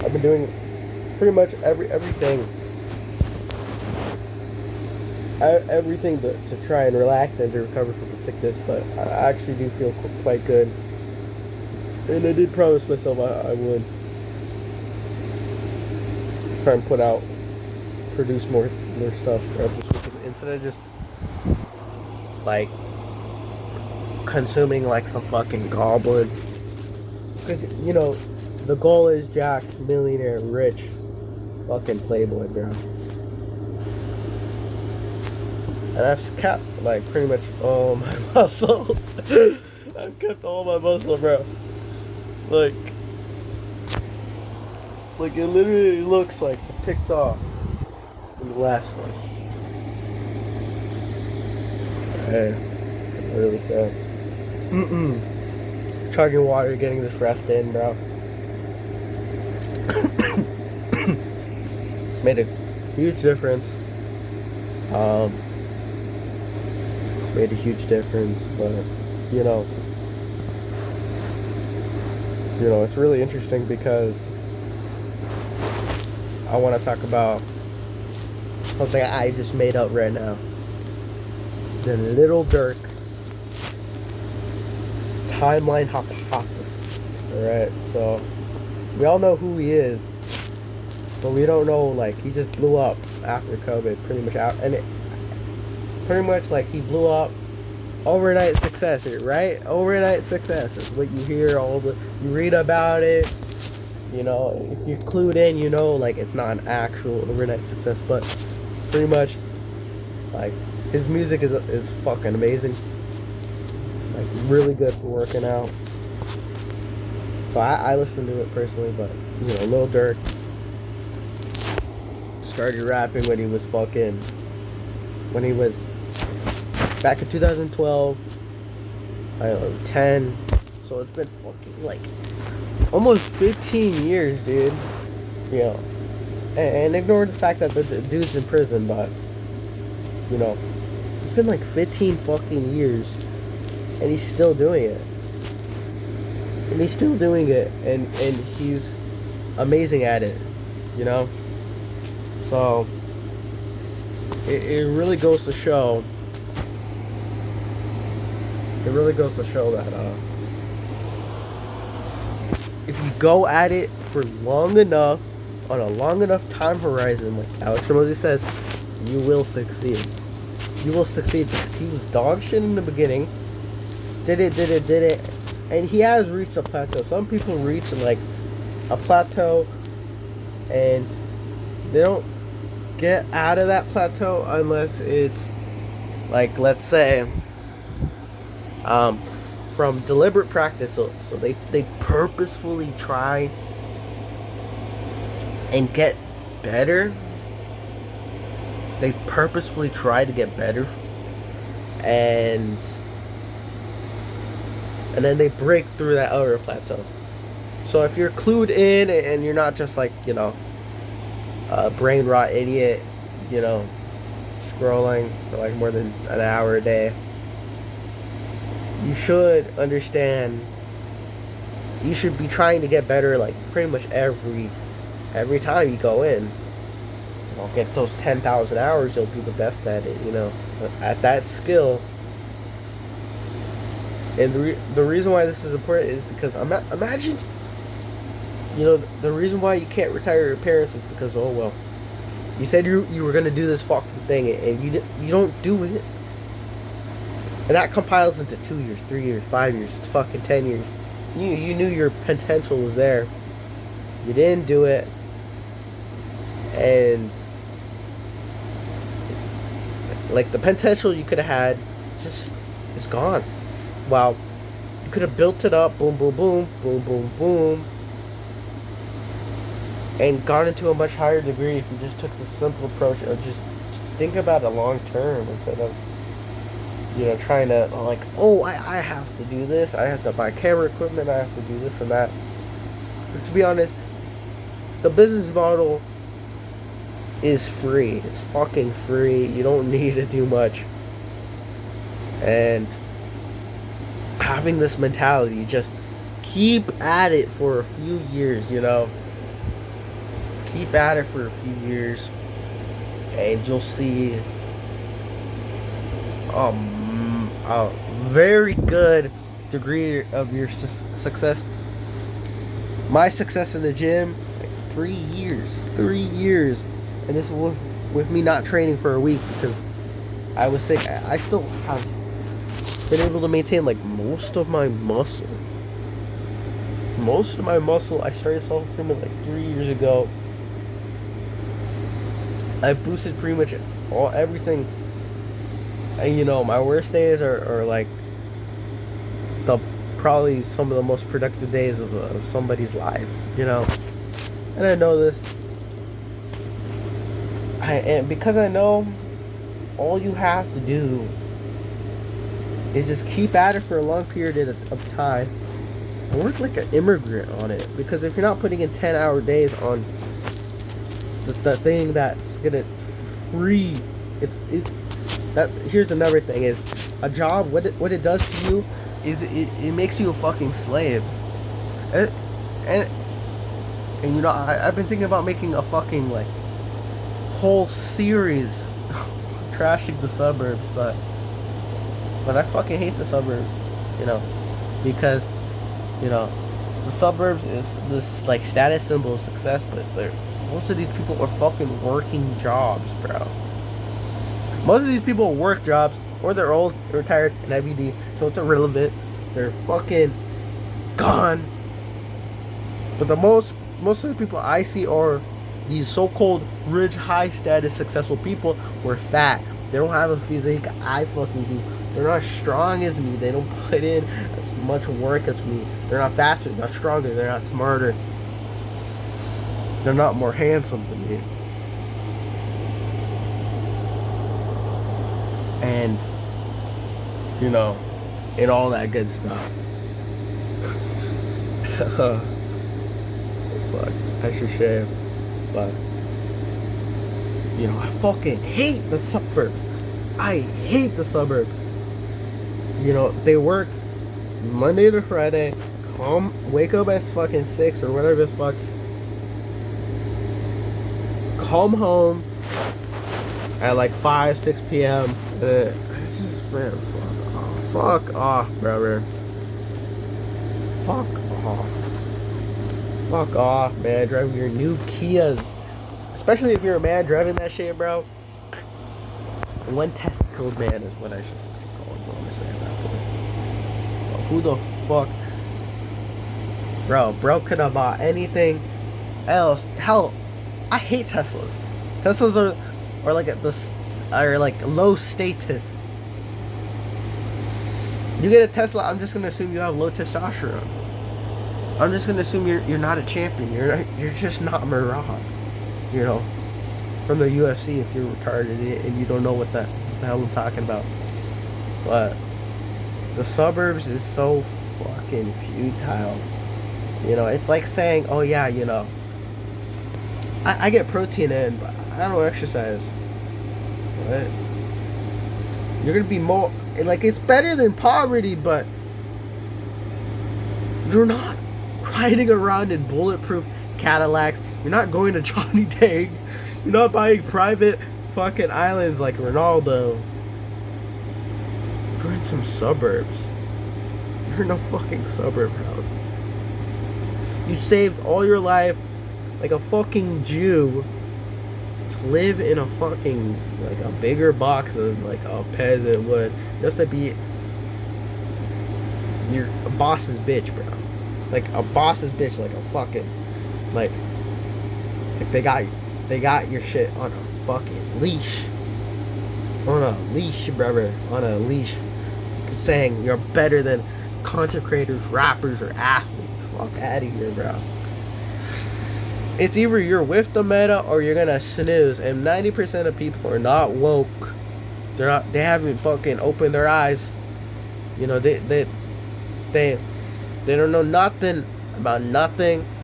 I've been doing pretty much everything to try and relax and to recover from the sickness, but I actually do feel quite good. And I did promise myself I would try and produce more stuff throughout this week instead of just like consuming like some fucking goblin. Because the goal is Jack, millionaire, rich, fucking playboy, bro. And I've kept like pretty much all my muscle. I've kept all my muscle, bro. Like it literally looks like I picked off from the last one. Hey, really sad. Chugging water, getting this rest in, bro. It's made a huge difference. It's made a huge difference, but it's really interesting because I want to talk about something I just made up right now. The Little Dirk timeline hypothesis. Alright, so we all know who he is, but we don't know, like, he just blew up after COVID, pretty much out, and it pretty much like he blew up. Overnight success, right? Overnight success is what you hear, you read about it. If you're clued in, like it's not an actual overnight success, but pretty much like his music is fucking amazing. Like really good for working out. So I listen to it personally, but Lil Durk started rapping when he was back in 2012, I don't know, 10. So it's been fucking like almost 15 years, dude. And ignore the fact that the dude's in prison, but it's been like 15 fucking years, and he's still doing it. And he's amazing at it, So it really goes to show. It really goes to show that if you go at it for long enough, on a long enough time horizon, like Alex Ramosi says, you will succeed. You will succeed because he was dog shit in the beginning. Did it. And he has reached a plateau. Some people reach like a plateau and they don't get out of that plateau unless it's like, let's say, from deliberate practice. So they purposefully try and get better. They purposefully try to get better, and then they break through that outer plateau. So if you're clued in and you're not just like a brain rot idiot, scrolling for like more than an hour a day, you should understand you should be trying to get better like pretty much every time you go in. You'll get those 10,000 hours, you'll be the best at it, at that skill. And the reason why this is important is because imagine, the reason why you can't retire your parents is because, oh well, you said you were going to do this fucking thing and you don't do it. And that compiles into 2 years, 3 years, 5 years, it's fucking 10 years. You knew your potential was there. You didn't do it. And like the potential you could have had just is gone. Wow. You could have built it up, boom, boom, boom, boom, boom, boom, and gone into a much higher degree if you just took the simple approach of just think about it long term instead of trying to like, oh, I have to do this, I have to buy camera equipment, I have to do this and that. Because to be honest, the business model is free. It's fucking free. You don't need to do much. And having this mentality, just keep at it for a few years, keep at it for a few years, and you'll see a very good degree of your success. My success in the gym, like 3 years, and this was with me not training for a week because I was sick. I still have been able to maintain like most of my muscle. I started self-improvement like 3 years ago. I boosted pretty much everything. And my worst days are like probably some of the most productive days of somebody's life. And I know this. And because I know, all you have to do is just keep at it for a long period of time and work like an immigrant on it. Because if you're not putting in 10-hour days on the thing that's gonna free that here's another thing is a job. What it does to you is it makes you a fucking slave. And I've been thinking about making a fucking like whole series trashing the suburbs, but I fucking hate the suburbs, because the suburbs is this like status symbol of success, but most of these people are fucking working jobs, bro. Most of these people work jobs, or they're old, retired, and IVD, so it's irrelevant. They're fucking gone. But most of the people I see are these so-called rich, high-status, successful people who are fat. They don't have a physique I fucking do. They're not strong as me. They don't put in as much work as me. They're not faster. They're not stronger. They're not smarter. They're not more handsome than me. And, and all that good stuff. Fuck. That's a shame. But, I fucking hate the suburbs. I hate the suburbs. They work Monday to Friday, wake up at fucking 6 or whatever the fuck, come home at like 5, 6 p.m. It's just, man, fuck off, brother. Fuck off, man. Driving your new Kias. Especially if you're a man driving that shit, bro. One testicled man is what I should fucking call it. What I'm saying at that point. But who the fuck? Bro could have bought anything else. Hell, I hate Teslas. Teslas are like low status. You get a Tesla, I'm just gonna assume you have low testosterone. I'm just gonna assume you're not a champion. You're just not Mirage. From the UFC if you're retarded and you don't know what the hell I'm talking about. But the suburbs is so fucking futile. It's like saying, oh yeah, I get protein in, but I don't exercise. What? You're gonna be more like, it's better than poverty, but you're not riding around in bulletproof Cadillacs. You're not going to Johnny Dang. You're not buying private fucking islands like Ronaldo. You're in some suburbs. You're in a fucking suburb house. You saved all your life like a fucking Jew to live in a fucking, like a bigger box than like a peasant would, just to be your boss's bitch, bro. Like a boss's bitch, like a fucking, like they got your shit on a fucking leash. On a leash, brother. On a leash. Saying you're better than content creators, rappers, or athletes. Fuck out of here, bro. It's either you're with the meta or you're gonna snooze. And 90% of people are not woke. They haven't fucking opened their eyes. They don't know nothing about nothing.